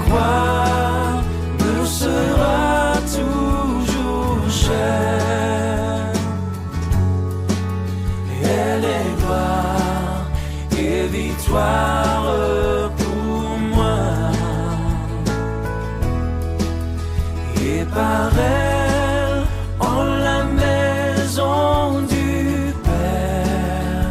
croix me sera toujours chère. Elle est gloire et victoire pour moi. Et par elle, en la maison du Père,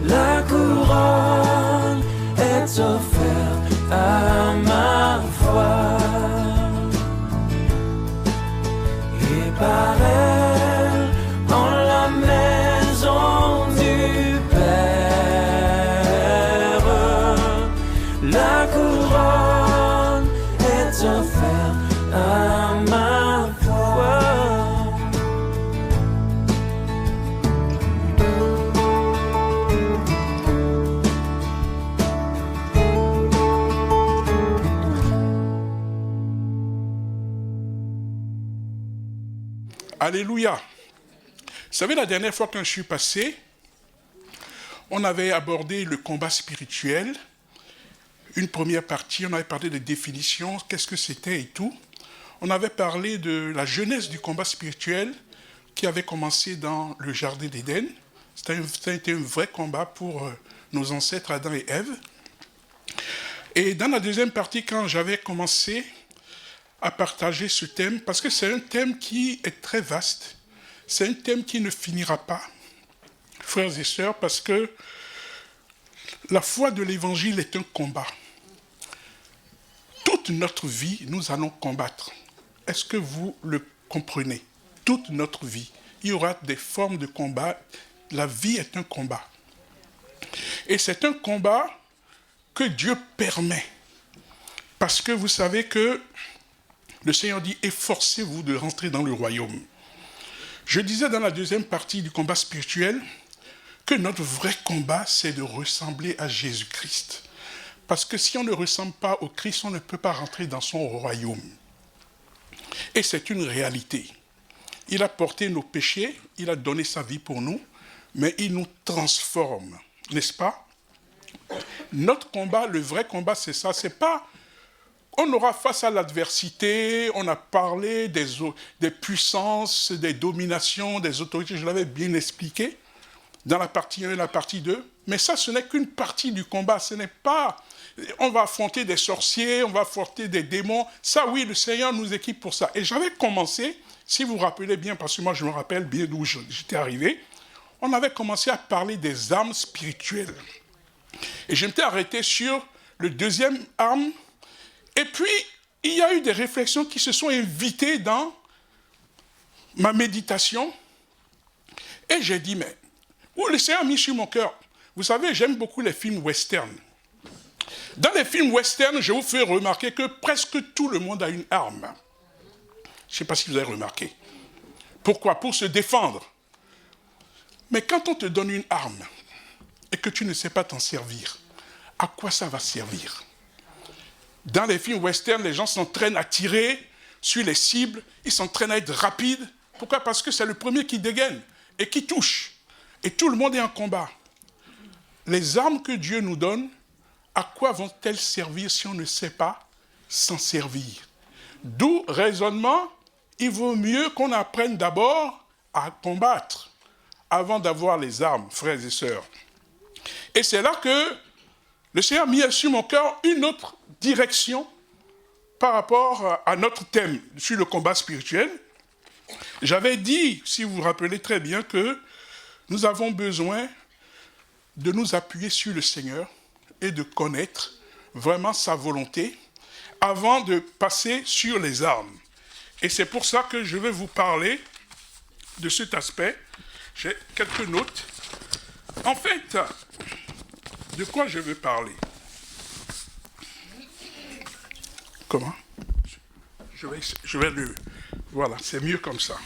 la couronne est offerte à ma foi. Et par elle, en la maison du Père, la couronne est offerte à ma foi. Alléluia. Vous savez, la dernière fois quand je suis passé, on avait abordé le combat spirituel. Une première partie, on avait parlé de définition, qu'est-ce que c'était et tout. On avait parlé de la jeunesse du combat spirituel qui avait commencé dans le jardin d'Éden. C'était un vrai combat pour nos ancêtres Adam et Ève. Et dans la deuxième partie, quand j'avais commencé à partager ce thème, parce que c'est un thème qui est très vaste, c'est un thème qui ne finira pas, frères et sœurs, parce que la foi de l'Évangile est un combat. Toute notre vie, nous allons combattre. Est-ce que vous le comprenez? Toute notre vie, il y aura des formes de combat. La vie est un combat. Et c'est un combat que Dieu permet. Parce que vous savez que le Seigneur dit « Efforcez-vous de rentrer dans le royaume ». Je disais dans la deuxième partie du combat spirituel que notre vrai combat, c'est de ressembler à Jésus-Christ. Parce que si on ne ressemble pas au Christ, on ne peut pas rentrer dans son royaume. Et c'est une réalité. Il a porté nos péchés, il a donné sa vie pour nous, mais il nous transforme, n'est-ce pas? Notre combat, le vrai combat, c'est ça. C'est pas... On aura face à l'adversité, on a parlé des puissances, des dominations, des autorités, je l'avais bien expliqué dans la partie 1 et la partie 2, mais ça, ce n'est qu'une partie du combat, ce n'est pas... On va affronter des sorciers, on va affronter des démons, ça oui, le Seigneur nous équipe pour ça. Et j'avais commencé, si vous vous rappelez bien, parce que moi je me rappelle bien d'où j'étais arrivé, on avait commencé à parler des armes spirituelles. Et je m'étais arrêté sur le deuxième arme. Et puis, il y a eu des réflexions qui se sont invitées dans ma méditation. Et j'ai dit, mais où le Seigneur a mis sur mon cœur? Vous savez, j'aime beaucoup les films westerns. Dans les films westerns, je vous fais remarquer que presque tout le monde a une arme. Je ne sais pas si vous avez remarqué. Pourquoi? Pour se défendre. Mais quand on te donne une arme et que tu ne sais pas t'en servir, à quoi ça va servir? Dans les films westerns, les gens s'entraînent à tirer sur les cibles, ils s'entraînent à être rapides. Pourquoi? Parce que c'est le premier qui dégaine et qui touche. Et tout le monde est en combat. Les armes que Dieu nous donne, à quoi vont-elles servir si on ne sait pas s'en servir? D'où raisonnement, il vaut mieux qu'on apprenne d'abord à combattre avant d'avoir les armes, frères et sœurs. Et c'est là que le Seigneur a mis sur mon cœur une autre direction par rapport à notre thème sur le combat spirituel. J'avais dit, si vous vous rappelez très bien, que nous avons besoin de nous appuyer sur le Seigneur et de connaître vraiment sa volonté avant de passer sur les armes. Et c'est pour ça que je vais vous parler de cet aspect. J'ai quelques notes. En fait, de quoi je veux parler? Comment? Je vais le... Voilà, c'est mieux comme ça.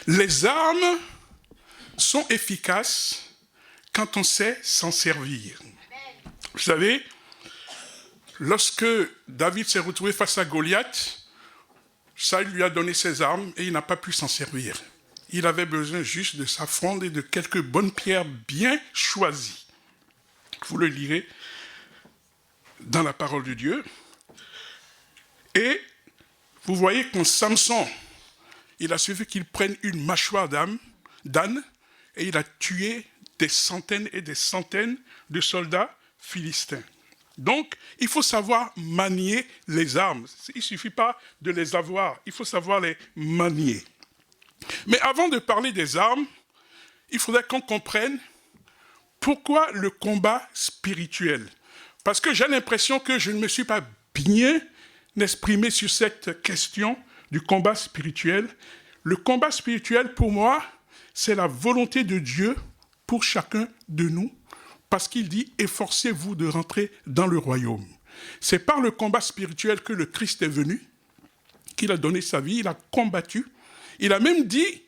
Les armes sont efficaces quand on sait s'en servir. Vous savez, lorsque David s'est retrouvé face à Goliath, Saül lui a donné ses armes et il n'a pas pu s'en servir. Il avait besoin juste de sa fronde et de quelques bonnes pierres bien choisies. Vous le lirez dans la parole de Dieu. Et vous voyez qu'en Samson, il a suffi qu'il prenne une mâchoire d'âne et il a tué des centaines et des centaines de soldats philistins. Donc, il faut savoir manier les armes. Il ne suffit pas de les avoir, il faut savoir les manier. Mais avant de parler des armes, il faudrait qu'on comprenne pourquoi le combat spirituel. Parce que j'ai l'impression que je ne me suis pas bien exprimé sur cette question du combat spirituel. Le combat spirituel, pour moi, c'est la volonté de Dieu pour chacun de nous, parce qu'il dit « efforcez-vous de rentrer dans le royaume ». C'est par le combat spirituel que le Christ est venu, qu'il a donné sa vie, il a combattu. Il a même dit,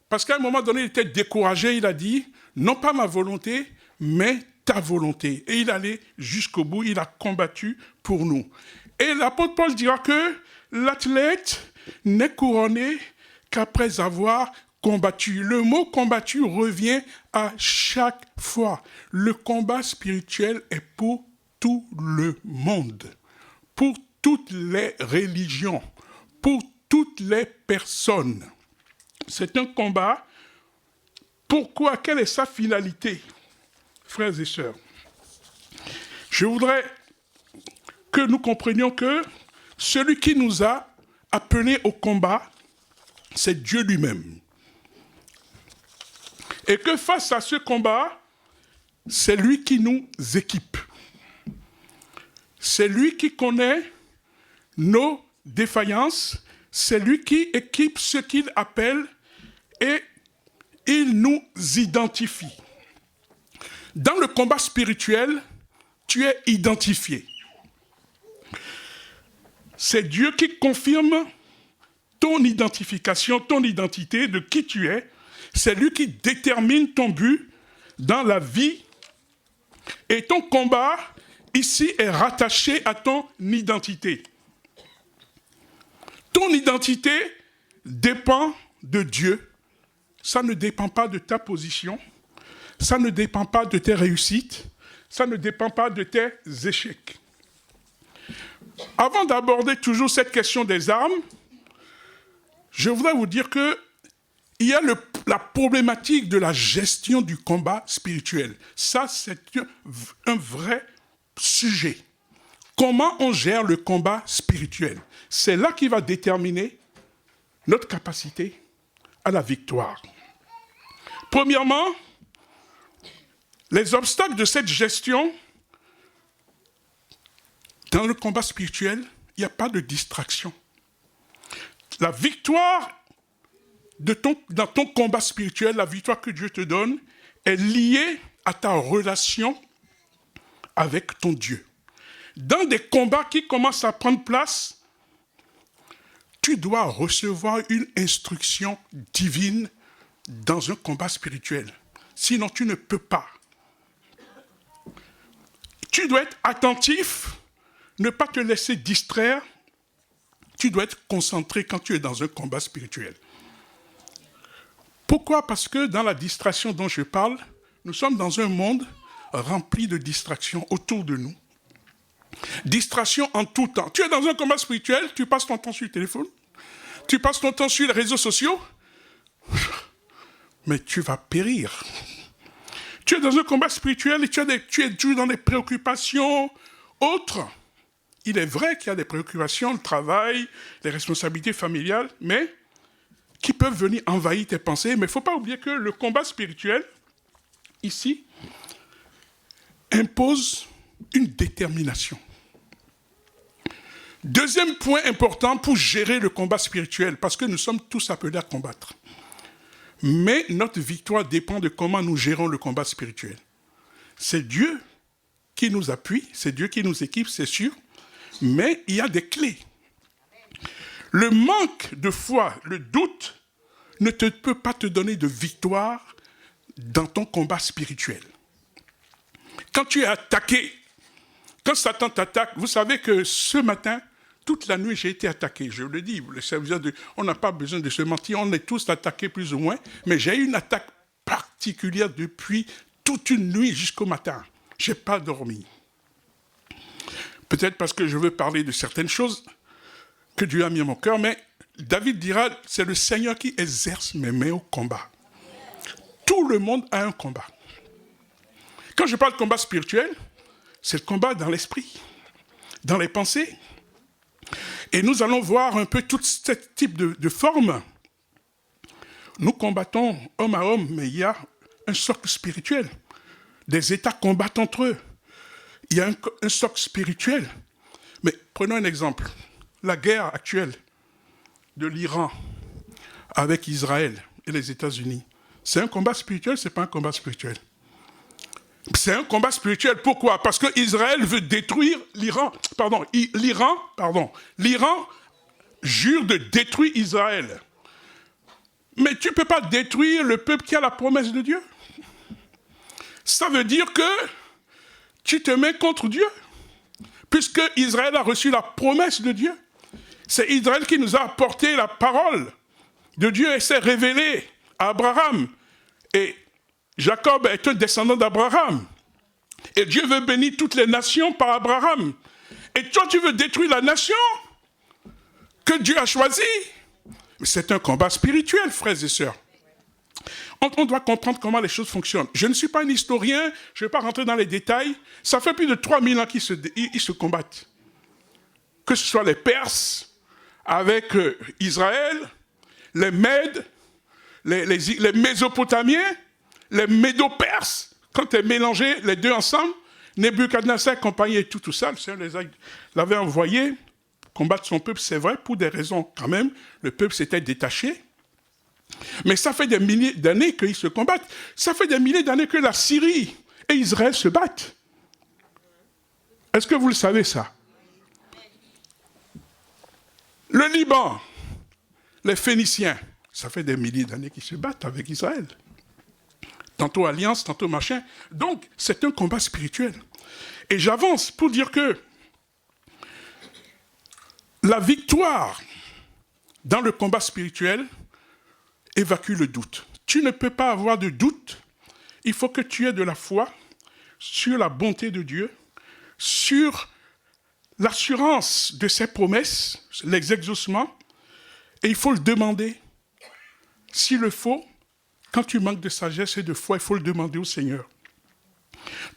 parce qu'à un moment donné, il était découragé, il a dit « non pas ma volonté, mais ta volonté ». Et il allait jusqu'au bout, il a combattu pour nous. Et l'apôtre Paul dira que l'athlète n'est couronné qu'après avoir combattu. Le mot combattu revient à chaque fois. Le combat spirituel est pour tout le monde, pour toutes les religions, pour toutes les personnes. C'est un combat. Pourquoi? Quelle est sa finalité, frères et sœurs? Je voudrais que nous comprenions que celui qui nous a appelés au combat, c'est Dieu lui-même. Et que face à ce combat, c'est lui qui nous équipe. C'est lui qui connaît nos défaillances, c'est lui qui équipe ce qu'il appelle et il nous identifie. Dans le combat spirituel, tu es identifié. C'est Dieu qui confirme ton identification, ton identité de qui tu es. C'est lui qui détermine ton but dans la vie. Et ton combat, ici, est rattaché à ton identité. Ton identité dépend de Dieu. Ça ne dépend pas de ta position. Ça ne dépend pas de tes réussites. Ça ne dépend pas de tes échecs. Avant d'aborder toujours cette question des armes, je voudrais vous dire qu'il y a la problématique de la gestion du combat spirituel. Ça, c'est un vrai sujet. Comment on gère le combat spirituel? C'est là qui va déterminer notre capacité à la victoire. Premièrement, les obstacles de cette gestion, dans le combat spirituel, il n'y a pas de distraction. La victoire dans ton combat spirituel, la victoire que Dieu te donne, est liée à ta relation avec ton Dieu. Dans des combats qui commencent à prendre place, tu dois recevoir une instruction divine dans un combat spirituel. Sinon, tu ne peux pas. Tu dois être attentif, ne pas te laisser distraire. Tu dois être concentré quand tu es dans un combat spirituel. Pourquoi? Parce que dans la distraction dont je parle, nous sommes dans un monde rempli de distractions autour de nous. Distraction en tout temps. Tu es dans un combat spirituel, tu passes ton temps sur le téléphone, tu passes ton temps sur les réseaux sociaux, mais tu vas périr. Tu es dans un combat spirituel et tu es toujours dans des préoccupations autres. Il est vrai qu'il y a des préoccupations, le travail, les responsabilités familiales, mais qui peuvent venir envahir tes pensées. Mais il ne faut pas oublier que le combat spirituel, ici, impose une détermination. Deuxième point important pour gérer le combat spirituel, parce que nous sommes tous appelés à combattre. Mais notre victoire dépend de comment nous gérons le combat spirituel. C'est Dieu qui nous appuie, c'est Dieu qui nous équipe, c'est sûr, mais il y a des clés. Le manque de foi, le doute, ne peut pas te donner de victoire dans ton combat spirituel. Quand tu es attaqué, quand Satan t'attaque, vous savez que ce matin, toute la nuit, j'ai été attaqué. Je le dis, on n'a pas besoin de se mentir, on est tous attaqués plus ou moins, mais j'ai eu une attaque particulière depuis toute une nuit jusqu'au matin. Je n'ai pas dormi. Peut-être parce que je veux parler de certaines choses que Dieu a mis à mon cœur, mais David dira, c'est le Seigneur qui exerce mes mains au combat. Tout le monde a un combat. Quand je parle de combat spirituel, c'est le combat dans l'esprit, dans les pensées. Et nous allons voir un peu tout ce type de formes. Nous combattons homme à homme, mais il y a un socle spirituel. Des États combattent entre eux. Il y a un socle spirituel. Mais prenons un exemple. La guerre actuelle de l'Iran avec Israël et les États-Unis, c'est un combat spirituel, ce n'est pas un combat spirituel. C'est un combat spirituel. Pourquoi? Parce que Israël veut détruire l'Iran. L'Iran jure de détruire Israël. Mais tu ne peux pas détruire le peuple qui a la promesse de Dieu. Ça veut dire que tu te mets contre Dieu. Puisque Israël a reçu la promesse de Dieu. C'est Israël qui nous a apporté la parole de Dieu et s'est révélé à Abraham. Et Jacob est un descendant d'Abraham. Et Dieu veut bénir toutes les nations par Abraham. Et toi, tu veux détruire la nation que Dieu a choisie. C'est un combat spirituel, frères et sœurs. On doit comprendre comment les choses fonctionnent. Je ne suis pas un historien, je ne vais pas rentrer dans les détails. Ça fait plus de 3000 ans qu'ils se combattent. Que ce soit les Perses avec Israël, les Mèdes, les Mésopotamiens, les Médo-Perses. Quand tu es mélangé les deux ensemble, Nebuchadnezzar, compagnie et tout ça, le Seigneur l'avait envoyé combattre son peuple, c'est vrai, pour des raisons quand même. Le peuple s'était détaché. Mais ça fait des milliers d'années qu'ils se combattent. Ça fait des milliers d'années que la Syrie et Israël se battent. Est-ce que vous le savez, ça? Le Liban, les Phéniciens, ça fait des milliers d'années qu'ils se battent avec Israël. Tantôt alliance, tantôt machin. Donc, c'est un combat spirituel. Et j'avance pour dire que la victoire dans le combat spirituel évacue le doute. Tu ne peux pas avoir de doute. Il faut que tu aies de la foi sur la bonté de Dieu, sur l'assurance de ses promesses, les exaucements, et il faut le demander. S'il le faut, quand tu manques de sagesse et de foi, il faut le demander au Seigneur.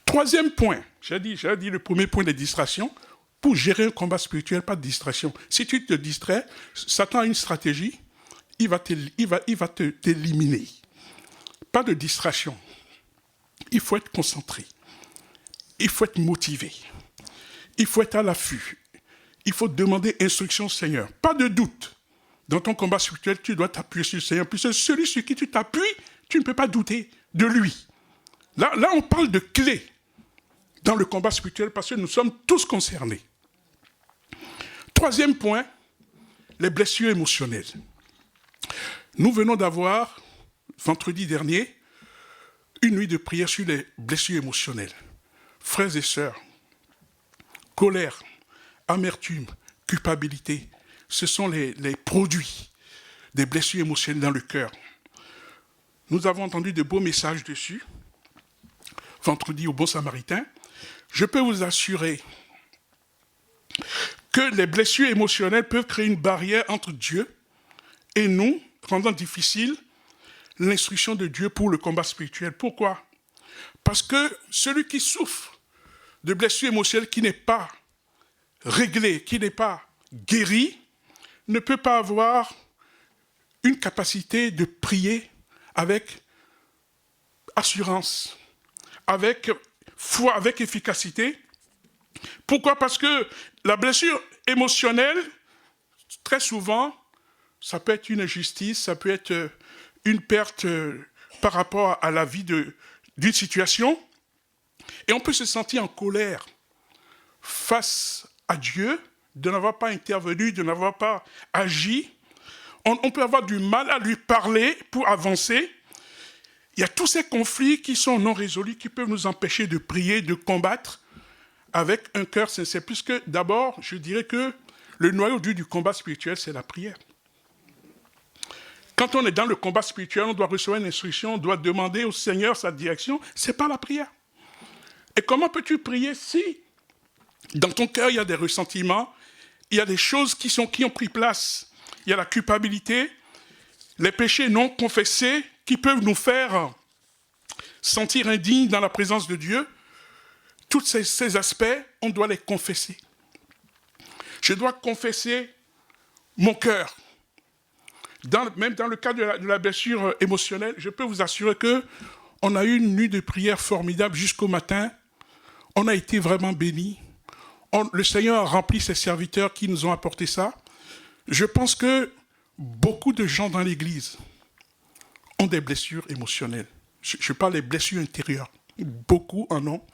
Troisième point, j'ai dit le premier point des distractions. Pour gérer un combat spirituel, pas de distraction. Si tu te distrais, Satan a une stratégie, il va t'éliminer. Pas de distraction. Il faut être concentré. Il faut être motivé. Il faut être à l'affût. Il faut demander instruction au Seigneur. Pas de doute. Dans ton combat spirituel, tu dois t'appuyer sur le Seigneur. Puisque celui sur qui tu t'appuies, tu ne peux pas douter de lui. Là, on parle de clés dans le combat spirituel parce que nous sommes tous concernés. Troisième point, les blessures émotionnelles. Nous venons d'avoir, vendredi dernier, une nuit de prière sur les blessures émotionnelles. Frères et sœurs, colère, amertume, culpabilité, ce sont les produits des blessures émotionnelles dans le cœur. Nous avons entendu de beaux messages dessus, vendredi au Bon Samaritain. Je peux vous assurer que les blessures émotionnelles peuvent créer une barrière entre Dieu et nous, rendant difficile l'instruction de Dieu pour le combat spirituel. Pourquoi? Parce que celui qui souffre de blessures émotionnelles qui n'est pas réglée, qui n'est pas guérie, ne peut pas avoir une capacité de prier avec assurance, avec foi, avec efficacité. Pourquoi? Parce que la blessure émotionnelle, très souvent, ça peut être une injustice, ça peut être une perte par rapport à la vie d'une situation. Et on peut se sentir en colère face à Dieu, de n'avoir pas intervenu, de n'avoir pas agi. On peut avoir du mal à lui parler pour avancer. Il y a tous ces conflits qui sont non résolus, qui peuvent nous empêcher de prier, de combattre avec un cœur sincère. Puisque d'abord, je dirais que Le noyau dur du combat spirituel, c'est la prière. Quand on est dans le combat spirituel, on doit recevoir une instruction, on doit demander au Seigneur sa direction. Ce n'est pas la prière. Et comment peux-tu prier si dans ton cœur, il y a des ressentiments, il y a des choses qui ont pris place. Il y a la culpabilité, les péchés non confessés qui peuvent nous faire sentir indignes dans la présence de Dieu. Tous ces aspects, on doit les confesser. Je dois confesser mon cœur. Même dans le cas de la blessure émotionnelle, je peux vous assurer qu'on a eu une nuit de prière formidable jusqu'au matin. On a été vraiment bénis. Le Seigneur a rempli ses serviteurs qui nous ont apporté ça. Je pense que beaucoup de gens dans l'Église ont des blessures émotionnelles. Je parle des blessures intérieures. Beaucoup en ont.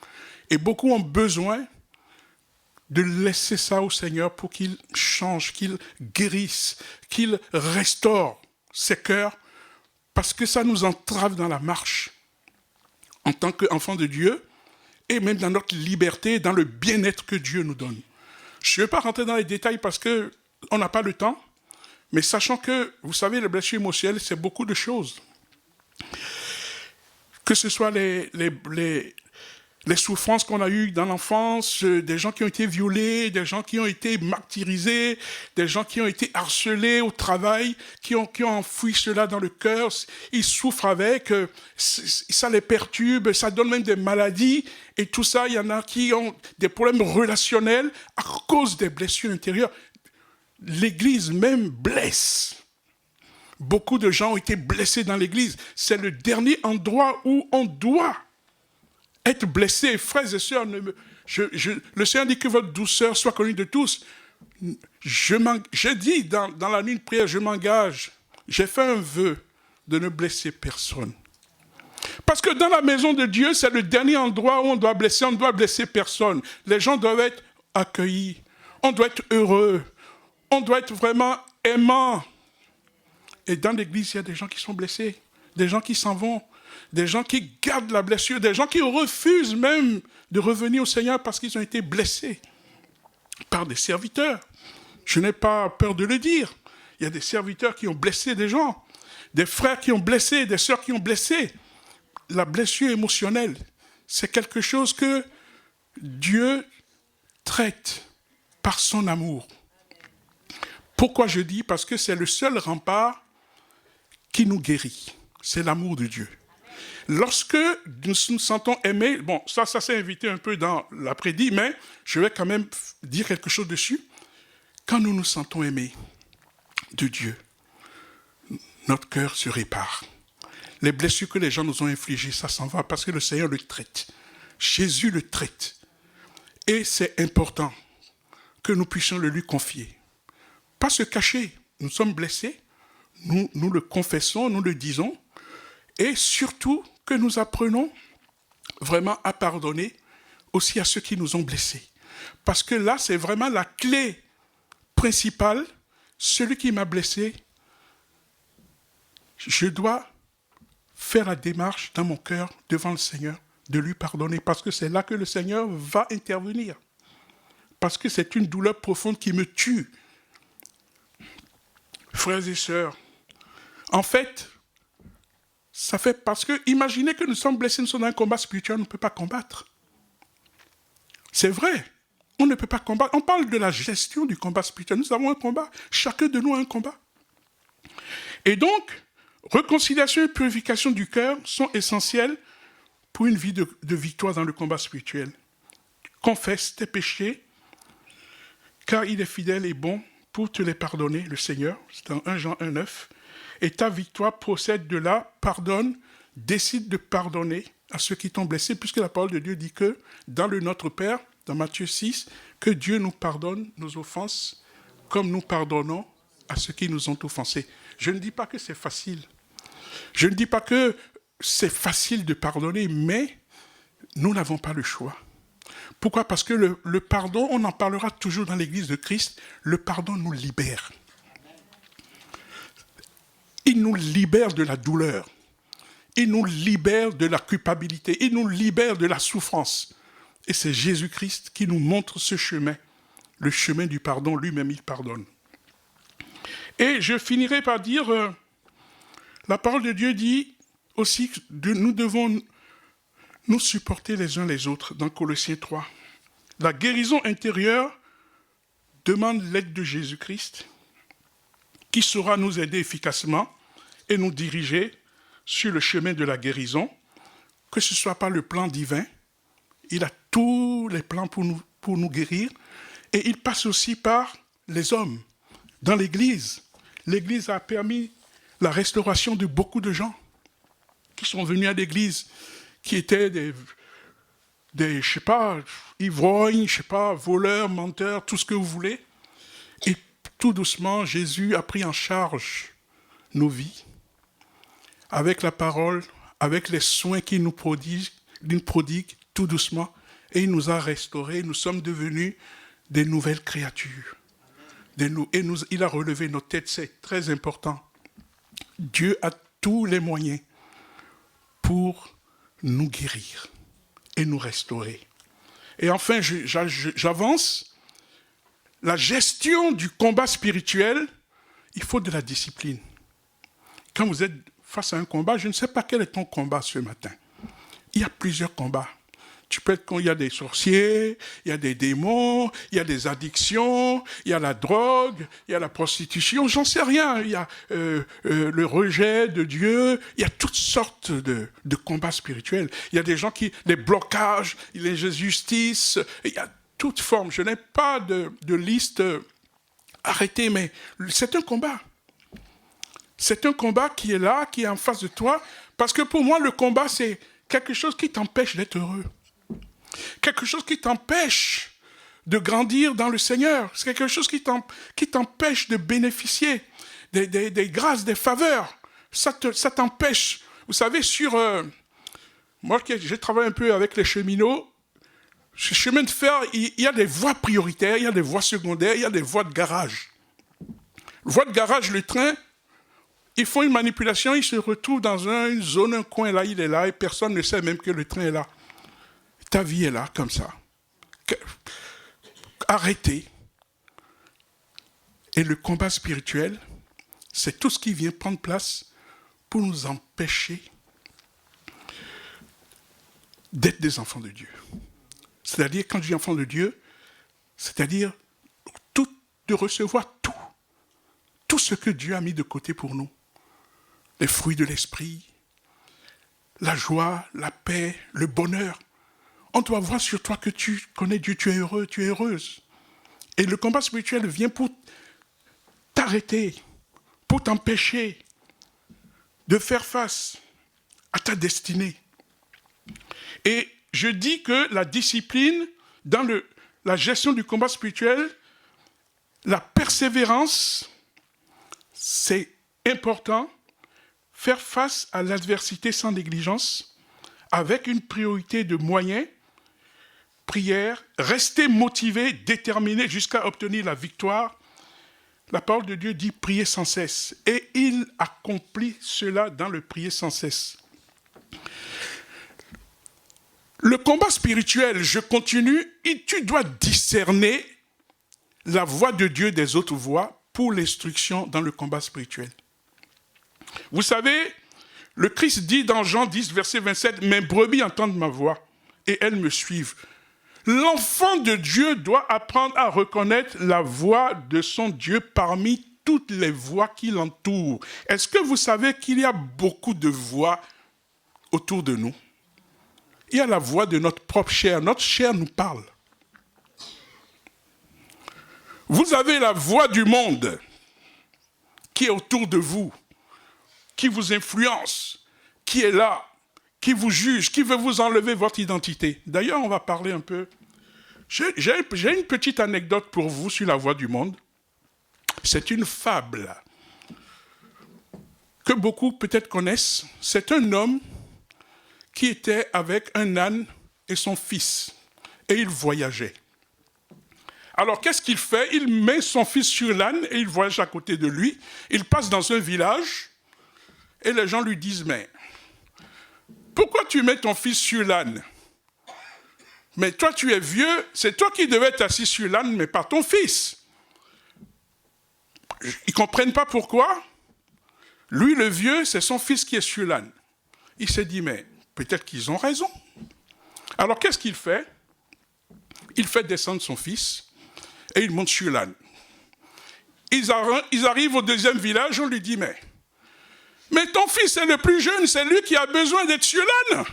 Et beaucoup ont besoin de laisser ça au Seigneur pour qu'il change, qu'il guérisse, qu'il restaure ses cœurs, parce que ça nous entrave dans la marche en tant qu'enfants de Dieu, et même dans notre liberté, dans le bien-être que Dieu nous donne. Je ne vais pas rentrer dans les détails parce qu'on n'a pas le temps, mais sachant que, vous savez, les blessures émotionnelles, c'est beaucoup de choses. Que ce soit les souffrances qu'on a eues dans l'enfance, des gens qui ont été violés, des gens qui ont été martyrisés, des gens qui ont été harcelés au travail, qui ont enfoui cela dans le cœur, ils souffrent avec, ça les perturbe, ça donne même des maladies, et tout ça, il y en a qui ont des problèmes relationnels à cause des blessures intérieures. L'Église même blesse. Beaucoup de gens ont été blessés dans l'Église. C'est le dernier endroit où on doit être blessé. Frères et sœurs, le Seigneur dit que votre douceur soit connue de tous. Je dis dans la nuit de prière, je m'engage, j'ai fait un vœu de ne blesser personne. Parce que dans la maison de Dieu, c'est le dernier endroit où on doit blesser personne. Les gens doivent être accueillis, on doit être heureux, on doit être vraiment aimant. Et dans l'église, il y a des gens qui sont blessés, des gens qui s'en vont, des gens qui gardent la blessure, des gens qui refusent même de revenir au Seigneur parce qu'ils ont été blessés par des serviteurs. Je n'ai pas peur de le dire. Il y a des serviteurs qui ont blessé des gens, des frères qui ont blessé, des sœurs qui ont blessé. La blessure émotionnelle, c'est quelque chose que Dieu traite par son amour. Pourquoi je dis? Parce que c'est le seul rempart qui nous guérit. C'est l'amour de Dieu. Lorsque nous nous sentons aimés, bon, ça s'est invité un peu dans l'après-dit, mais je vais quand même dire quelque chose dessus. Quand nous nous sentons aimés de Dieu, notre cœur se répare. Les blessures que les gens nous ont infligées, ça s'en va parce que le Seigneur le traite. Jésus le traite. Et c'est important que nous puissions le lui confier. Pas se cacher. Nous sommes blessés. Nous le confessons, nous le disons. Et surtout que nous apprenons vraiment à pardonner aussi à ceux qui nous ont blessés. Parce que là, c'est vraiment la clé principale. Celui qui m'a blessé, je dois faire la démarche dans mon cœur devant le Seigneur de lui pardonner. Parce que c'est là que le Seigneur va intervenir. Parce que c'est une douleur profonde qui me tue. Frères et sœurs, en fait, ça fait parce que, imaginez que nous sommes blessés, nous sommes dans un combat spirituel, on ne peut pas combattre. C'est vrai, on ne peut pas combattre. On parle de la gestion du combat spirituel. Nous avons un combat, chacun de nous a un combat. Et donc, réconciliation et purification du cœur sont essentielles pour une vie de victoire dans le combat spirituel. Confesse tes péchés, car il est fidèle et bon pour te les pardonner, le Seigneur. C'est dans 1 Jean 1,9. Et ta victoire procède de là, pardonne, décide de pardonner à ceux qui t'ont blessé, puisque la parole de Dieu dit que dans le Notre Père, dans Matthieu 6, que Dieu nous pardonne nos offenses comme nous pardonnons à ceux qui nous ont offensés. Je ne dis pas que c'est facile. Je ne dis pas que c'est facile de pardonner, mais nous n'avons pas le choix. Pourquoi? Parce que le pardon, on en parlera toujours dans l'Église de Christ, le pardon nous libère. Il nous libère de la douleur. Il nous libère de la culpabilité. Il nous libère de la souffrance. Et c'est Jésus-Christ qui nous montre ce chemin le chemin du pardon, lui-même il pardonne. Et je finirai par dire, la parole de Dieu dit aussi que nous devons nous supporter les uns les autres dans Colossiens 3. La guérison intérieure demande l'aide de Jésus-Christ, qui saura nous aider efficacement et nous diriger sur le chemin de la guérison, que ce ne soit pas le plan divin. Il a tous les plans pour nous guérir, et il passe aussi par les hommes. Dans l'Église, l'Église a permis la restauration de beaucoup de gens qui sont venus à l'Église, qui étaient des je sais pas, ivrognes, je sais pas, voleurs, menteurs, tout ce que vous voulez. Et tout doucement, Jésus a pris en charge nos vies, avec la parole, avec les soins qu'il nous prodigue, tout doucement, et il nous a restaurés, nous sommes devenus des nouvelles créatures. Il a relevé nos têtes, c'est très important. Dieu a tous les moyens pour nous guérir et nous restaurer. Et enfin, j'avance. La gestion du combat spirituel, il faut de la discipline. Quand vous êtes face à un combat, je ne sais pas quel est ton combat ce matin. Il y a plusieurs combats. Tu peux être quand il y a des sorciers, il y a des démons, il y a des addictions, il y a la drogue, il y a la prostitution, j'en sais rien. Il y a le rejet de Dieu, il y a toutes sortes de combats spirituels. Il y a des gens des blocages, les injustices, il y a toutes formes. Je n'ai pas de liste arrêtée, mais c'est un combat. C'est un combat qui est là, qui est en face de toi, parce que pour moi, le combat, c'est quelque chose qui t'empêche d'être heureux. Quelque chose qui t'empêche de grandir dans le Seigneur. C'est quelque chose qui t'empêche de bénéficier des grâces, des faveurs. Ça t'empêche. Vous savez, moi, j'ai travaillé un peu avec les cheminots. Ce chemin de fer, il y a des voies prioritaires, il y a des voies secondaires, il y a des voies de garage. Voie de garage, le train, ils font une manipulation, ils se retrouvent dans une zone, un coin là, il est là, et personne ne sait même que le train est là. Ta vie est là, comme ça. Arrêtez. Et le combat spirituel, c'est tout ce qui vient prendre place pour nous empêcher d'être des enfants de Dieu. C'est-à-dire, quand je dis enfants de Dieu, c'est-à-dire de recevoir tout ce que Dieu a mis de côté pour nous. Les fruits de l'esprit, la joie, la paix, le bonheur. On doit voir sur toi que tu connais Dieu, tu es heureux, tu es heureuse. Et le combat spirituel vient pour t'arrêter, pour t'empêcher de faire face à ta destinée. Et je dis que la discipline, dans la gestion du combat spirituel, la persévérance, c'est important. Faire face à l'adversité sans négligence, avec une priorité de moyens, prière, rester motivé, déterminé jusqu'à obtenir la victoire. La parole de Dieu dit prier sans cesse. Et il accomplit cela dans le prier sans cesse. Le combat spirituel, je continue, et tu dois discerner la voix de Dieu des autres voix pour l'instruction dans le combat spirituel. Vous savez, le Christ dit dans Jean 10, verset 27, « Mes brebis entendent ma voix et elles me suivent. » L'enfant de Dieu doit apprendre à reconnaître la voix de son Dieu parmi toutes les voix qui l'entourent. Est-ce que vous savez qu'il y a beaucoup de voix autour de nous? Il y a la voix de notre propre chair. Notre chair nous parle. Vous avez la voix du monde qui est autour de vous, qui vous influence, qui est là, qui vous juge, qui veut vous enlever votre identité. D'ailleurs, on va parler un peu. J'ai une petite anecdote pour vous sur la voix du monde. C'est une fable que beaucoup peut-être connaissent. C'est un homme qui était avec un âne et son fils, et il voyageait. Alors, qu'est-ce qu'il fait? Il met son fils sur l'âne et il voyage à côté de lui. Il passe dans un village et les gens lui disent, mais pourquoi tu mets ton fils sur l'âne? Mais toi, tu es vieux, c'est toi qui devais être assis sur l'âne, mais pas ton fils. Ils ne comprennent pas pourquoi. Lui, le vieux, c'est son fils qui est sur l'âne. Il s'est dit, mais peut-être qu'ils ont raison. Alors, qu'est-ce qu'il fait? Il fait descendre son fils et il monte sur l'âne. Ils arrivent au deuxième village, on lui dit, mais ton fils est le plus jeune, c'est lui qui a besoin d'être sur l'âne.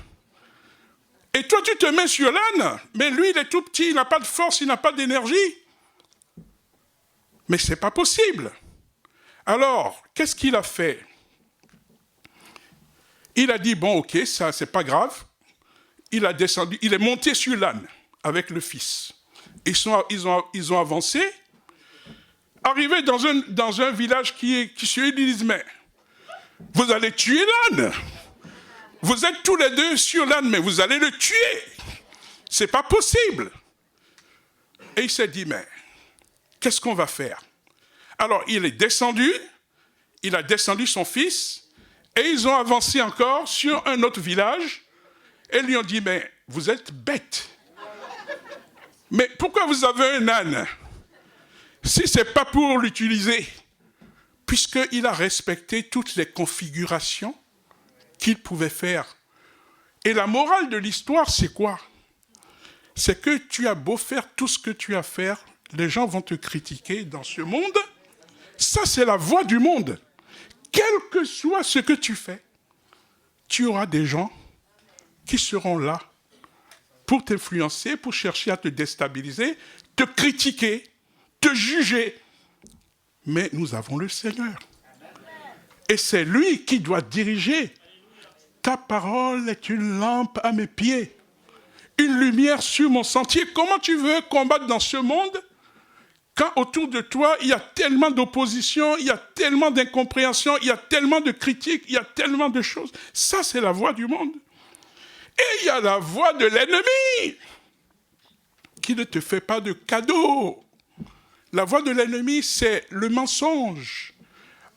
Et toi, tu te mets sur l'âne, mais lui, il est tout petit, il n'a pas de force, il n'a pas d'énergie. Mais ce n'est pas possible. Alors, qu'est-ce qu'il a fait? Il a dit, bon, ok, ça, c'est pas grave. Il a descendu, il est monté sur l'âne avec le fils. Ils ont avancé. Arrivé dans un village qui se disent, mais vous allez tuer l'âne. Vous êtes tous les deux sur l'âne, mais vous allez le tuer. C'est pas possible. Et il s'est dit, mais qu'est-ce qu'on va faire? Alors, il est descendu, il a descendu son fils, et ils ont avancé encore sur un autre village, et lui ont dit, mais vous êtes bêtes. Mais pourquoi vous avez un âne? Si ce n'est pas pour l'utiliser, puisqu'il a respecté toutes les configurations qu'il pouvait faire. Et la morale de l'histoire, c'est quoi? C'est que tu as beau faire tout ce que tu as à faire, les gens vont te critiquer dans ce monde. Ça, c'est la voie du monde. Quel que soit ce que tu fais, tu auras des gens qui seront là pour t'influencer, pour chercher à te déstabiliser, te critiquer, te juger. Mais nous avons le Seigneur. Et c'est lui qui doit diriger. Ta parole est une lampe à mes pieds, une lumière sur mon sentier. Comment tu veux combattre dans ce monde quand autour de toi, il y a tellement d'opposition, il y a tellement d'incompréhension, il y a tellement de critiques, il y a tellement de choses. Ça, c'est la voie du monde. Et il y a la voie de l'ennemi qui ne te fait pas de cadeaux. La voie de l'ennemi, c'est le mensonge.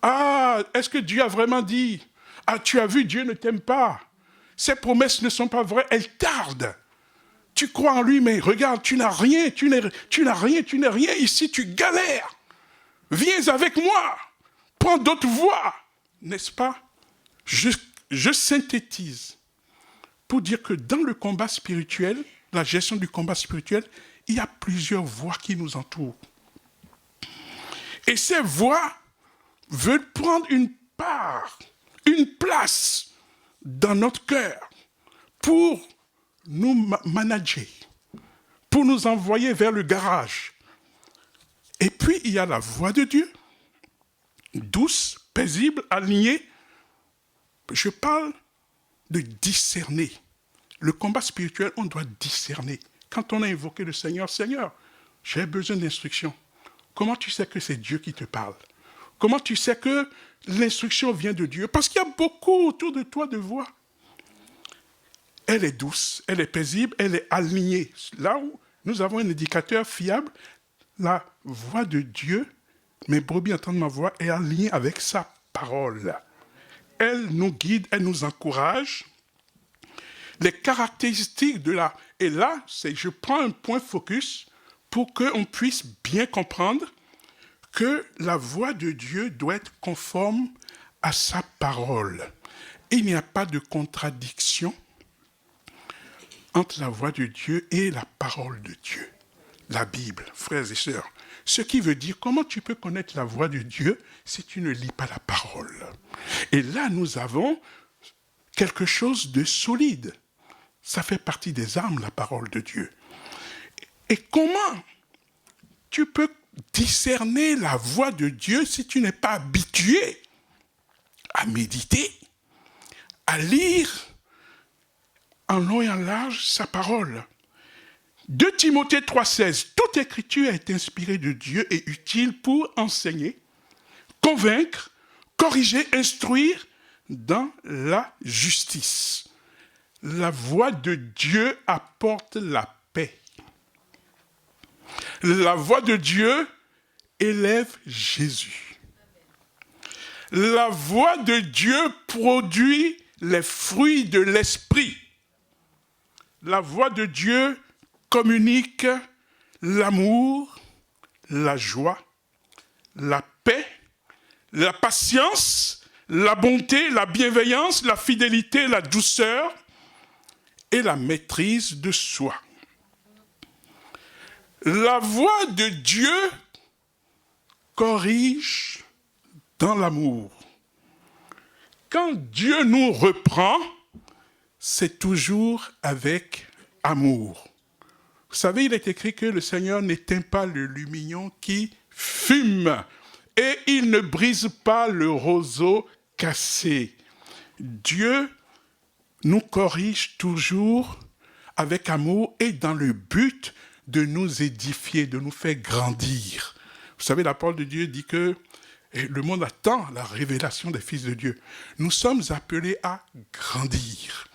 Ah, est-ce que Dieu a vraiment dit? Ah, tu as vu, Dieu ne t'aime pas. Ces promesses ne sont pas vraies, elles tardent. Tu crois en lui, mais regarde, tu n'as rien, tu n'es rien. Ici, tu galères. Viens avec moi. Prends d'autres voies. N'est-ce pas? Je synthétise pour dire que dans le combat spirituel, la gestion du combat spirituel, il y a plusieurs voies qui nous entourent. Et ces voies veulent prendre une part, une place dans notre cœur pour nous manager, pour nous envoyer vers le garage. Et puis, il y a la voix de Dieu, douce, paisible, alignée. Je parle de discerner. Le combat spirituel, on doit discerner. Quand on a invoqué le Seigneur, Seigneur, j'ai besoin d'instruction. Comment tu sais que c'est Dieu qui te parle? Comment tu sais que l'instruction vient de Dieu? Parce qu'il y a beaucoup autour de toi de voix. Elle est douce, elle est paisible, elle est alignée. Là où nous avons un indicateur fiable, la voix de Dieu, mes brebis entendent ma voix, est alignée avec sa parole. Elle nous guide, elle nous encourage. Les caractéristiques de la... Et là, je prends un point focus pour qu'on puisse bien comprendre que la voix de Dieu doit être conforme à sa parole. Il n'y a pas de contradiction entre la voix de Dieu et la parole de Dieu. La Bible, frères et sœurs. Ce qui veut dire, comment tu peux connaître la voix de Dieu si tu ne lis pas la parole? Et là, nous avons quelque chose de solide. Ça fait partie des armes, la parole de Dieu. Et comment tu peux discerner la voix de Dieu si tu n'es pas habitué à méditer, à lire en long et en large sa parole? 2 Timothée 3,16, toute écriture est inspirée de Dieu et utile pour enseigner, convaincre, corriger, instruire dans la justice. La voix de Dieu apporte la paix. La voix de Dieu élève Jésus. La voix de Dieu produit les fruits de l'esprit. La voix de Dieu communique l'amour, la joie, la paix, la patience, la bonté, la bienveillance, la fidélité, la douceur et la maîtrise de soi. La voix de Dieu corrige dans l'amour. Quand Dieu nous reprend, c'est toujours avec amour. Vous savez, il est écrit que le Seigneur n'éteint pas le lumignon qui fume et il ne brise pas le roseau cassé. Dieu nous corrige toujours avec amour et dans le but de nous édifier, de nous faire grandir. Vous savez, la parole de Dieu dit que le monde attend la révélation des fils de Dieu. Nous sommes appelés à grandir.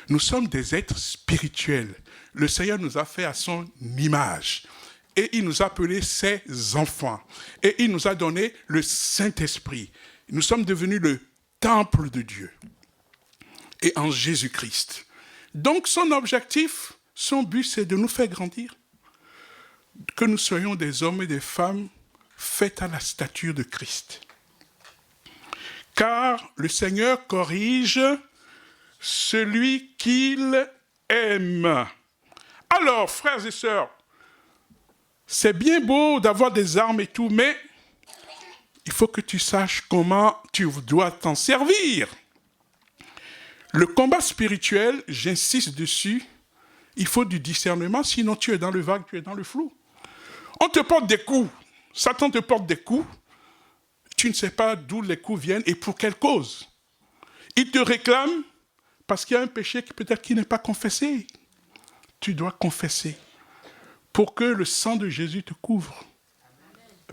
Nous sommes des êtres spirituels. Le Seigneur nous a fait à son image. Et il nous a appelés ses enfants. Et il nous a donné le Saint-Esprit. Nous sommes devenus le temple de Dieu. Et en Jésus-Christ. Donc son objectif, son but, c'est de nous faire grandir. Que nous soyons des hommes et des femmes faits à la stature de Christ. Car le Seigneur corrige celui qu'il aime. Alors, frères et sœurs, c'est bien beau d'avoir des armes et tout, mais il faut que tu saches comment tu dois t'en servir. Le combat spirituel, j'insiste dessus, il faut du discernement, sinon tu es dans le vague, tu es dans le flou. On te porte des coups, Satan te porte des coups, tu ne sais pas d'où les coups viennent et pour quelle cause. Il te réclame parce qu'il y a un péché qui peut-être qui n'est pas confessé. Tu dois confesser pour que le sang de Jésus te couvre.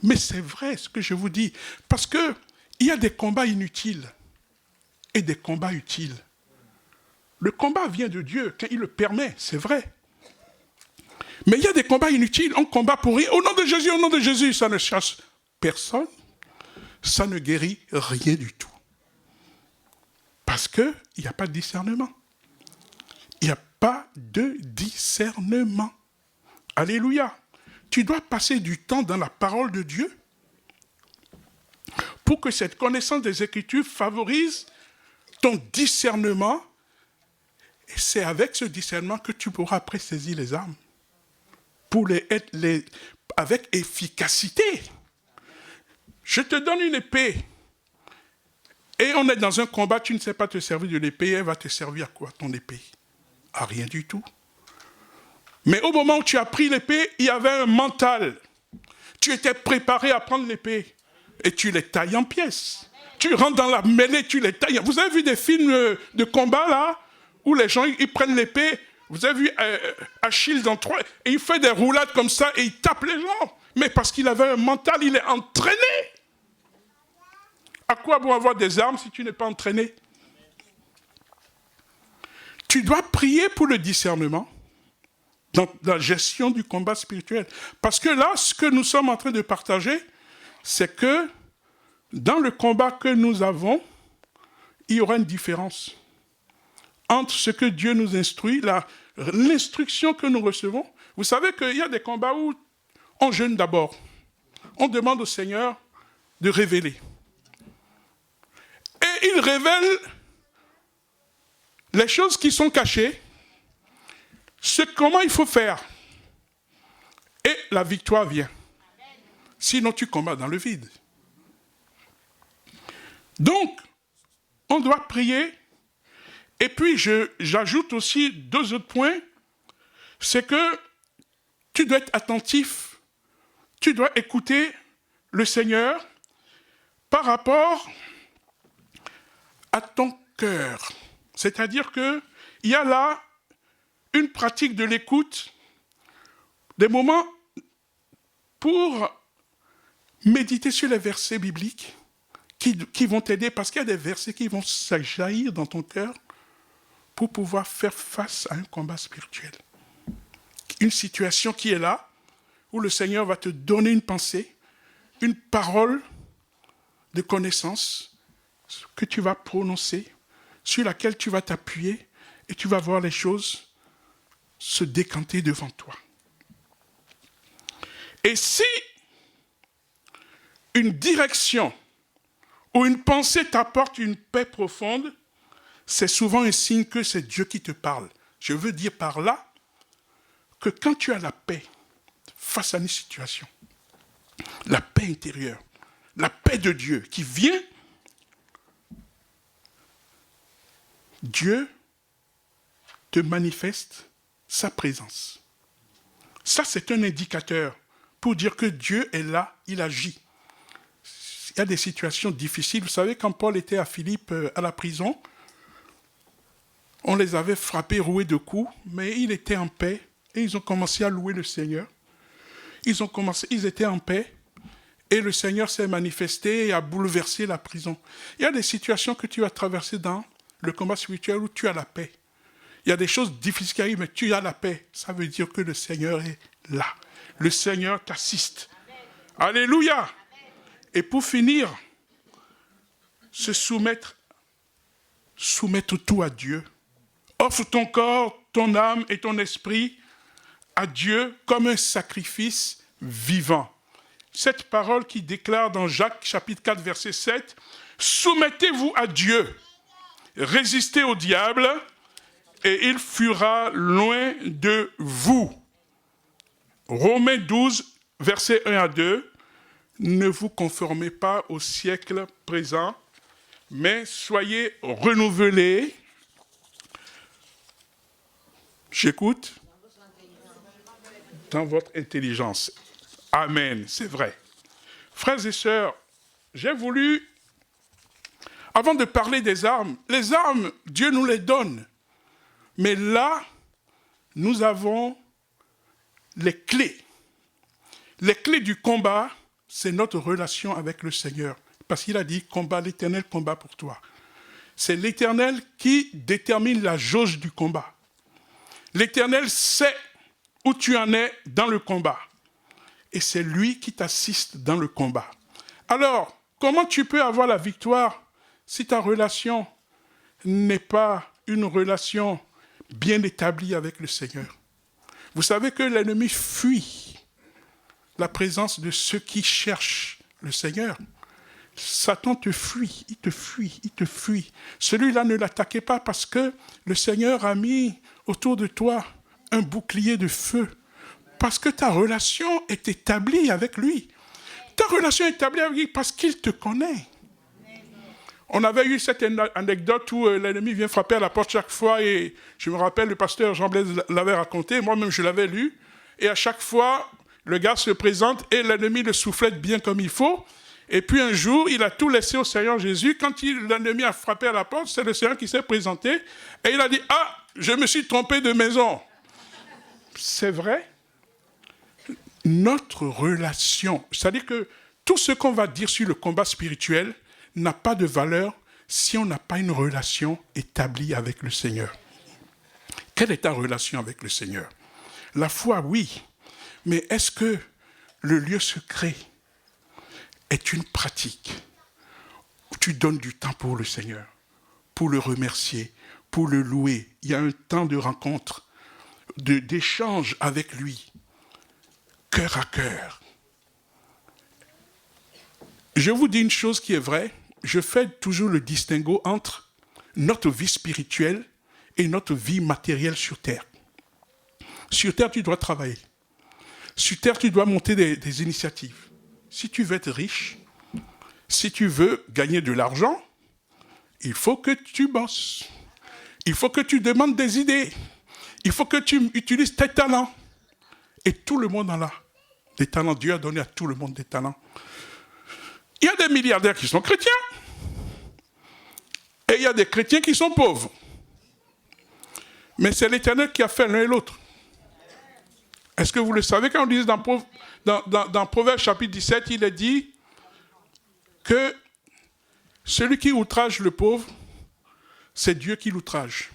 Mais c'est vrai ce que je vous dis, parce qu'il y a des combats inutiles et des combats utiles. Le combat vient de Dieu, quand il le permet, c'est vrai. Mais il y a des combats inutiles, on combat pour rien. Au nom de Jésus, ça ne chasse personne, ça ne guérit rien du tout. Parce qu'il n'y a pas de discernement. Il n'y a pas de discernement. Alléluia. Tu dois passer du temps dans la parole de Dieu pour que cette connaissance des Écritures favorise ton discernement. Et c'est avec ce discernement que tu pourras après saisir les armes avec efficacité. Je te donne une épée et on est dans un combat, tu ne sais pas te servir de l'épée, elle va te servir à quoi ton épée? À rien du tout. Mais au moment où tu as pris l'épée, il y avait un mental. Tu étais préparé à prendre l'épée et tu les tailles en pièces. Tu rentres dans la mêlée, tu les tailles. Vous avez vu des films de combat là où les gens ils prennent l'épée? Vous avez vu Achille dans 3, et il fait des roulades comme ça et il tape les gens. Mais parce qu'il avait un mental, il est entraîné. À quoi bon avoir des armes si tu n'es pas entraîné? Tu dois prier pour le discernement dans la gestion du combat spirituel. Parce que là, ce que nous sommes en train de partager, c'est que dans le combat que nous avons, il y aura une différence entre ce que Dieu nous instruit, l'instruction que nous recevons. Vous savez qu'il y a des combats où on jeûne d'abord. On demande au Seigneur de révéler. Et il révèle les choses qui sont cachées, comment il faut faire. Et la victoire vient. Sinon, tu combats dans le vide. Donc, on doit prier. Et puis, j'ajoute aussi 2 autres points. C'est que tu dois être attentif. Tu dois écouter le Seigneur par rapport à ton cœur. C'est-à-dire qu'il y a là une pratique de l'écoute, des moments pour méditer sur les versets bibliques qui vont t'aider, parce qu'il y a des versets qui vont s'jaillir dans ton cœur pour pouvoir faire face à un combat spirituel. Une situation qui est là, où le Seigneur va te donner une pensée, une parole de connaissance que tu vas prononcer, sur laquelle tu vas t'appuyer et tu vas voir les choses se décanter devant toi. Et si une direction ou une pensée t'apporte une paix profonde, c'est souvent un signe que c'est Dieu qui te parle. Je veux dire par là que quand tu as la paix face à une situation, la paix intérieure, la paix de Dieu qui vient, Dieu te manifeste sa présence. Ça, c'est un indicateur pour dire que Dieu est là, il agit. Il y a des situations difficiles. Vous savez, quand Paul était à Philippe, à la prison, on les avait frappés, roués de coups, mais il était en paix et ils ont commencé à louer le Seigneur. Ils étaient en paix et le Seigneur s'est manifesté et a bouleversé la prison. Il y a des situations que tu as traversées dans le combat spirituel où tu as la paix. Il y a des choses difficiles qui arrivent, mais tu as la paix. Ça veut dire que le Seigneur est là. Le Seigneur t'assiste. Amen. Alléluia. Amen. Et pour finir, se soumettre tout à Dieu. Offre ton corps, ton âme et ton esprit à Dieu comme un sacrifice vivant. Cette parole qui déclare dans Jacques chapitre 4 verset 7, « Soumettez-vous à Dieu, résistez au diable, et il fuira loin de vous. » Romains 12 verset 1 à 2, « Ne vous conformez pas au siècle présent, mais soyez renouvelés. » J'écoute. Dans votre intelligence. Amen, c'est vrai. Frères et sœurs, j'ai voulu, avant de parler des armes, les armes, Dieu nous les donne. Mais là, nous avons les clés. Les clés du combat, c'est notre relation avec le Seigneur. Parce qu'il a dit, combat, l'Éternel combat pour toi. C'est l'Éternel qui détermine la jauge du combat. L'Éternel sait où tu en es dans le combat. Et c'est lui qui t'assiste dans le combat. Alors, comment tu peux avoir la victoire si ta relation n'est pas une relation bien établie avec le Seigneur? Vous savez que l'ennemi fuit la présence de ceux qui cherchent le Seigneur. Satan te fuit, il te fuit, il te fuit. Celui-là, ne l'attaquez pas parce que le Seigneur a mis autour de toi un bouclier de feu. Parce que ta relation est établie avec lui. Ta relation est établie avec lui parce qu'il te connaît. On avait eu cette anecdote où l'ennemi vient frapper à la porte chaque fois et je me rappelle, le pasteur Jean-Blaise l'avait raconté, moi-même je l'avais lu. Et à chaque fois, le gars se présente et l'ennemi le soufflette bien comme il faut. Et puis un jour, il a tout laissé au Seigneur Jésus. Quand l'ennemi a frappé à la porte, c'est le Seigneur qui s'est présenté. Et il a dit, « Ah, je me suis trompé de maison. » C'est vrai. Notre relation, c'est-à-dire que tout ce qu'on va dire sur le combat spirituel n'a pas de valeur si on n'a pas une relation établie avec le Seigneur. Quelle est ta relation avec le Seigneur? La foi, oui. Mais est-ce que le lieu secret est une pratique où tu donnes du temps pour le Seigneur, pour le remercier, pour le louer? Il y a un temps de rencontre, d'échange avec lui, cœur à cœur. Je vous dis une chose qui est vraie, je fais toujours le distinguo entre notre vie spirituelle et notre vie matérielle sur terre. Sur terre, tu dois travailler. Sur terre, tu dois monter des initiatives. Si tu veux être riche, si tu veux gagner de l'argent, il faut que tu bosses. Il faut que tu demandes des idées. Il faut que tu utilises tes talents. Et tout le monde en a des talents. Dieu a donné à tout le monde des talents. Il y a des milliardaires qui sont chrétiens. Et il y a des chrétiens qui sont pauvres. Mais c'est l'Éternel qui a fait l'un et l'autre. Est-ce que vous le savez? Quand on dit dans Proverbes chapitre 17, il est dit que celui qui outrage le pauvre, c'est Dieu qui l'outrage.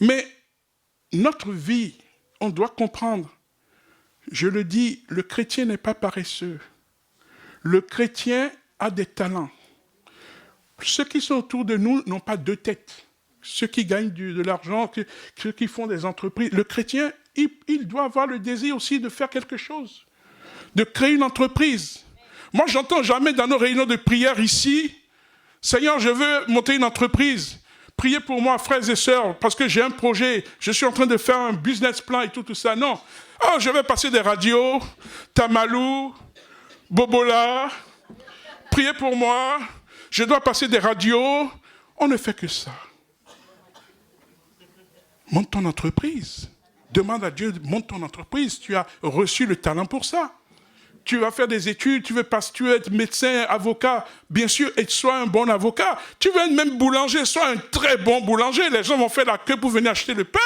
Mais notre vie, on doit comprendre, je le dis, le chrétien n'est pas paresseux. Le chrétien a des talents. Ceux qui sont autour de nous n'ont pas deux têtes. Ceux qui gagnent de l'argent, ceux qui font des entreprises. Le chrétien, il doit avoir le désir aussi de faire quelque chose. de créer une entreprise. Moi, j'entends jamais dans nos réunions de prière ici, Seigneur, je veux monter une entreprise. Priez pour moi, frères et sœurs, parce que j'ai un projet. Je suis en train de faire un business plan et tout ça. Non. Oh, je vais passer des radios, Tamalou, Bobola. Priez pour moi. Je dois passer des radios. On ne fait que ça. Monte ton entreprise. Demande à Dieu, monte ton entreprise. Tu as reçu le talent pour ça. Tu vas faire des études, tu veux être médecin, avocat, bien sûr, et sois un bon avocat. Tu veux être même boulanger, sois un très bon boulanger. Les gens vont faire la queue pour venir acheter le pain.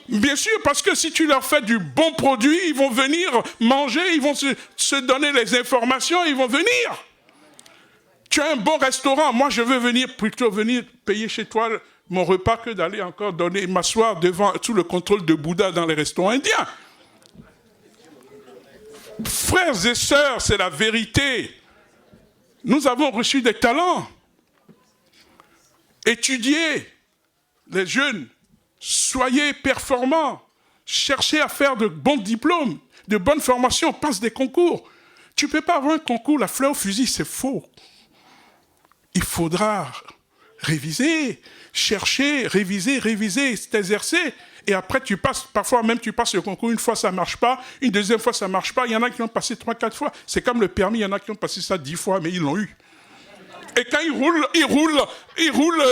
Bien sûr, parce que si tu leur fais du bon produit, ils vont venir manger, ils vont se donner les informations, ils vont venir. Tu as un bon restaurant, moi je veux plutôt venir payer chez toi mon repas que d'aller encore m'asseoir sous le contrôle de Bouddha dans les restaurants indiens. Frères et sœurs, c'est la vérité. Nous avons reçu des talents. Étudiez, les jeunes, soyez performants. Cherchez à faire de bons diplômes, de bonnes formations, passe des concours. Tu ne peux pas avoir un concours, la fleur au fusil, c'est faux. Il faudra réviser, chercher, réviser, t'exercer. Et après, parfois même tu passes le concours, une fois ça ne marche pas, une deuxième fois ça ne marche pas. Il y en a qui l'ont passé 3-4 fois. C'est comme le permis, il y en a qui ont passé ça 10 fois, mais ils l'ont eu. Et quand il roule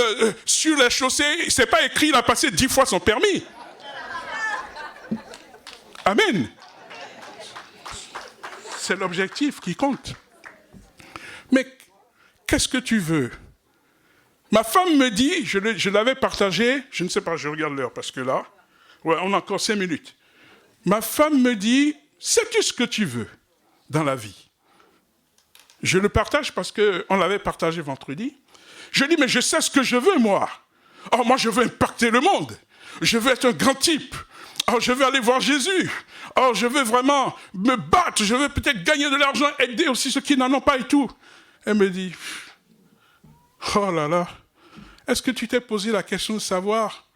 sur les chaussées, c'est pas écrit, il a passé 10 fois son permis. Amen. C'est l'objectif qui compte. Mais qu'est-ce que tu veux? Ma femme me dit, je l'avais partagé, je ne sais pas, je regarde l'heure parce que là, ouais, on a encore 5 minutes. Ma femme me dit, sais-tu ce que tu veux dans la vie? Je le partage parce qu'on l'avait partagé vendredi. Je dis, mais je sais ce que je veux, moi. Oh, moi, je veux impacter le monde. Je veux être un grand type. Oh, je veux aller voir Jésus. Oh, je veux vraiment me battre. Je veux peut-être gagner de l'argent, aider aussi ceux qui n'en ont pas et tout. Elle me dit, oh là là, est-ce que tu t'es posé la question de savoir,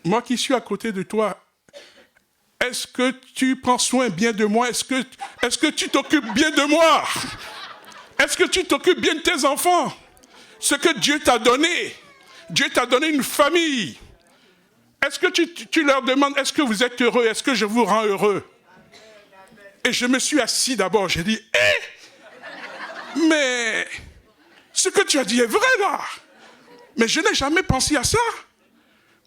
moi qui suis à côté de toi, est-ce que tu prends soin bien de moi? Est-ce que tu t'occupes bien de moi? Est-ce que tu t'occupes bien de tes enfants? Ce que Dieu t'a donné une famille. Est-ce que tu leur demandes, est-ce que vous êtes heureux? Est-ce que je vous rends heureux? Et je me suis assis d'abord, j'ai dit, mais ce que tu as dit est vrai là. Mais je n'ai jamais pensé à ça.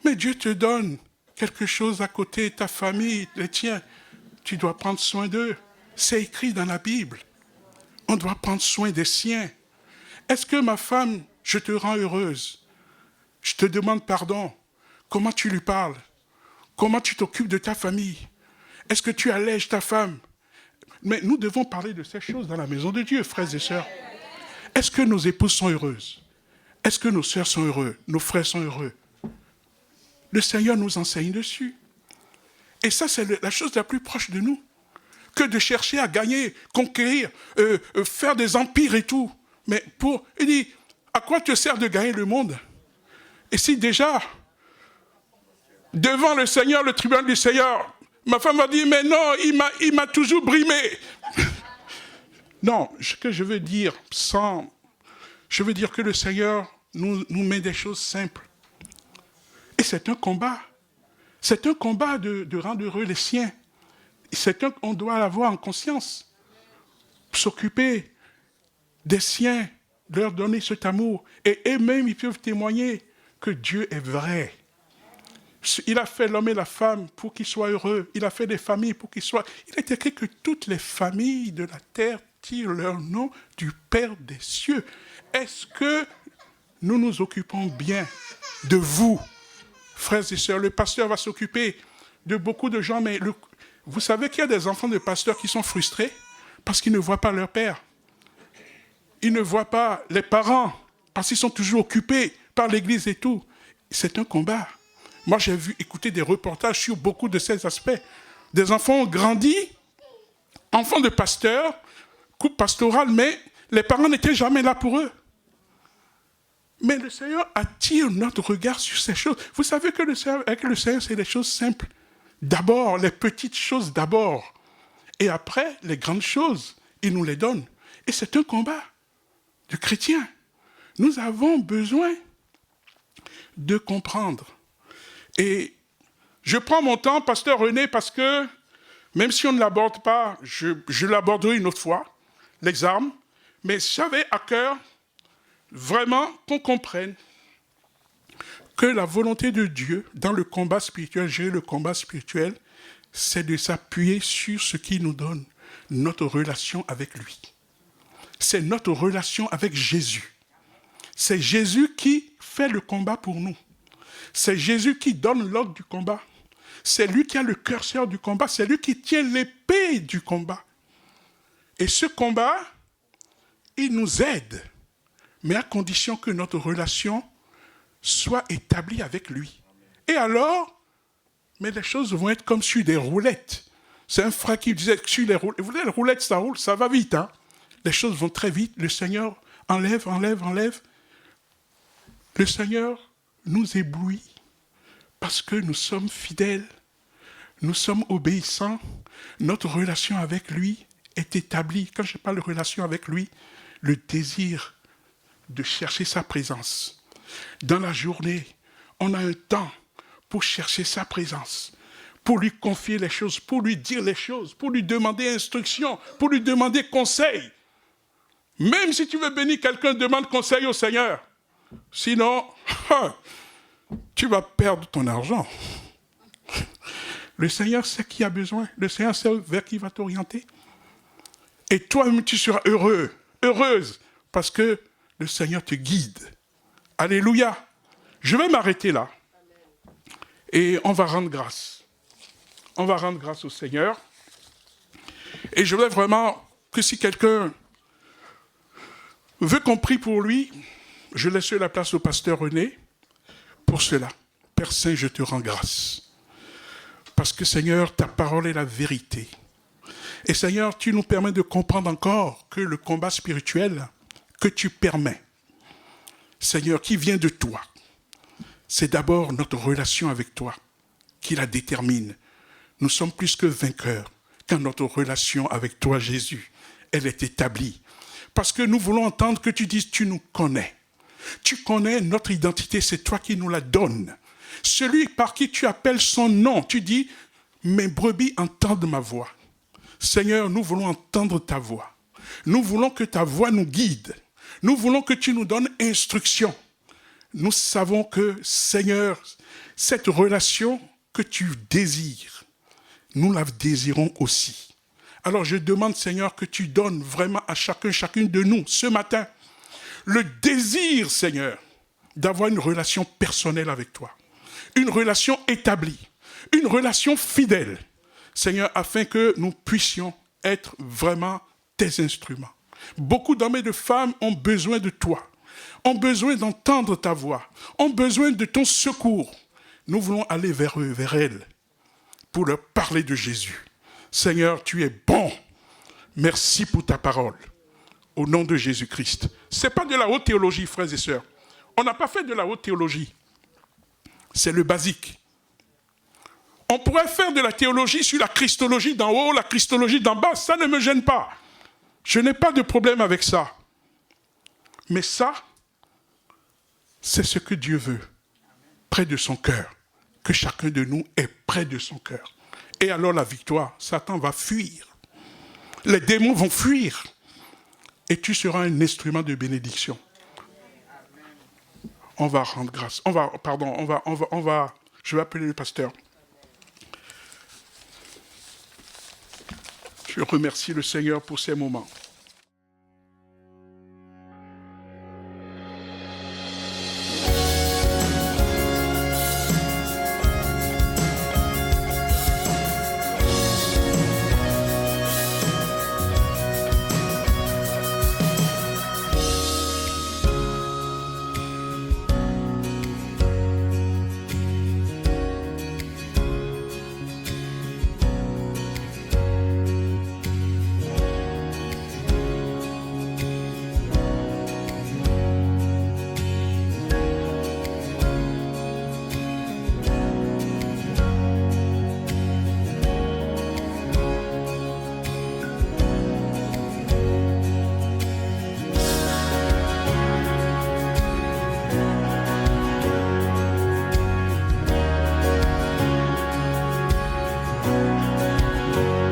Mais Dieu te donne quelque chose à côté, ta famille, les tiens. Tu dois prendre soin d'eux. C'est écrit dans la Bible. On doit prendre soin des siens. Est-ce que ma femme, je te rends heureuse? Je te demande pardon. Comment tu lui parles? Comment tu t'occupes de ta famille? Est-ce que tu allèges ta femme? Mais nous devons parler de ces choses dans la maison de Dieu, frères et sœurs. Est-ce que nos épouses sont heureuses? Est-ce que nos sœurs sont heureux? Nos frères sont heureux? Le Seigneur nous enseigne dessus. Et ça, c'est la chose la plus proche de nous, que de chercher à gagner, conquérir, faire des empires et tout. Mais il dit, à quoi te sert de gagner le monde? Et si déjà, devant le Seigneur, le tribunal du Seigneur, ma femme m'a dit, mais non, il m'a toujours brimé. Non, ce que je veux dire, je veux dire que le Seigneur nous met des choses simples. Et c'est un combat. C'est un combat de rendre heureux les siens. On doit l'avoir en conscience. S'occuper des siens, leur donner cet amour. Et eux-mêmes, ils peuvent témoigner que Dieu est vrai. Il a fait l'homme et la femme pour qu'ils soient heureux. Il a fait des familles pour qu'ils soient... Il est écrit que toutes les familles de la terre tirent leur nom du Père des cieux. Est-ce que nous nous occupons bien de vous, frères et sœurs? Le pasteur va s'occuper de beaucoup de gens, mais vous savez qu'il y a des enfants de pasteurs qui sont frustrés parce qu'ils ne voient pas leur père. Ils ne voient pas les parents parce qu'ils sont toujours occupés par l'église et tout. C'est un combat. Moi, j'ai écouté des reportages sur beaucoup de ces aspects. Des enfants ont grandi, enfants de pasteurs, couple pastoral, mais les parents n'étaient jamais là pour eux. Mais le Seigneur attire notre regard sur ces choses. Vous savez que avec le Seigneur, c'est des choses simples. D'abord, les petites choses d'abord. Et après, les grandes choses, il nous les donne. Et c'est un combat de chrétiens. Nous avons besoin de comprendre. Et je prends mon temps, pasteur René, parce que même si on ne l'aborde pas, je l'aborderai une autre fois, les armes, mais j'avais à cœur vraiment qu'on comprenne que la volonté de Dieu dans le combat spirituel, gérer le combat spirituel, c'est de s'appuyer sur ce qui nous donne notre relation avec lui. C'est notre relation avec Jésus. C'est Jésus qui fait le combat pour nous. C'est Jésus qui donne l'ordre du combat. C'est lui qui a le curseur du combat. C'est lui qui tient l'épée du combat. Et ce combat, il nous aide, mais à condition que notre relation soit établie avec lui. Et alors, mais les choses vont être comme sur des roulettes. C'est un frère qui disait que sur les roulettes, vous voyez, les roulettes, ça roule, ça va vite. Hein? Les choses vont très vite. Le Seigneur enlève. Le Seigneur nous éblouit parce que nous sommes fidèles, nous sommes obéissants. Notre relation avec lui est établie. Quand je parle de relation avec lui, le désir de chercher sa présence. Dans la journée, on a un temps pour chercher sa présence, pour lui confier les choses, pour lui dire les choses, pour lui demander instruction, pour lui demander conseil. Même si tu veux bénir quelqu'un, demande conseil au Seigneur. Sinon, tu vas perdre ton argent. Le Seigneur sait qui a besoin. Le Seigneur sait vers qui il va t'orienter. Et toi-même, tu seras heureux, heureuse, parce que le Seigneur te guide. Alléluia. Je vais m'arrêter là. Et on va rendre grâce. On va rendre grâce au Seigneur. Et je voudrais vraiment que si quelqu'un veut qu'on prie pour lui, je laisse la place au pasteur René pour cela. Père Saint, je te rends grâce. Parce que Seigneur, ta parole est la vérité. Et Seigneur, tu nous permets de comprendre encore que le combat spirituel que tu permets, Seigneur, qui vient de toi, c'est d'abord notre relation avec toi qui la détermine. Nous sommes plus que vainqueurs quand notre relation avec toi, Jésus, elle est établie. Parce que nous voulons entendre que tu dises, tu nous connais. Tu connais notre identité, c'est toi qui nous la donnes. Celui par qui tu appelles son nom, tu dis, mes brebis entendent ma voix. Seigneur, nous voulons entendre ta voix. Nous voulons que ta voix nous guide. Nous voulons que tu nous donnes instruction. Nous savons que, Seigneur, cette relation que tu désires, nous la désirons aussi. Alors je demande, Seigneur, que tu donnes vraiment à chacune de nous, ce matin, le désir, Seigneur, d'avoir une relation personnelle avec toi. Une relation établie, une relation fidèle, Seigneur, afin que nous puissions être vraiment tes instruments. Beaucoup d'hommes et de femmes ont besoin de toi, ont besoin d'entendre ta voix, ont besoin de ton secours. Nous voulons aller vers eux, vers elles, pour leur parler de Jésus. Seigneur, tu es bon. Merci pour ta parole. Au nom de Jésus-Christ. Ce n'est pas de la haute théologie, frères et sœurs. On n'a pas fait de la haute théologie. C'est le basique. On pourrait faire de la théologie sur la christologie d'en haut, la christologie d'en bas. Ça ne me gêne pas. Je n'ai pas de problème avec ça. Mais ça, c'est ce que Dieu veut. Près de son cœur. Que chacun de nous est près de son cœur. Et alors la victoire, Satan va fuir. Les démons vont fuir. Et tu seras un instrument de bénédiction. On va rendre grâce. Je vais appeler le pasteur. Je remercie le Seigneur pour ces moments. Jésus.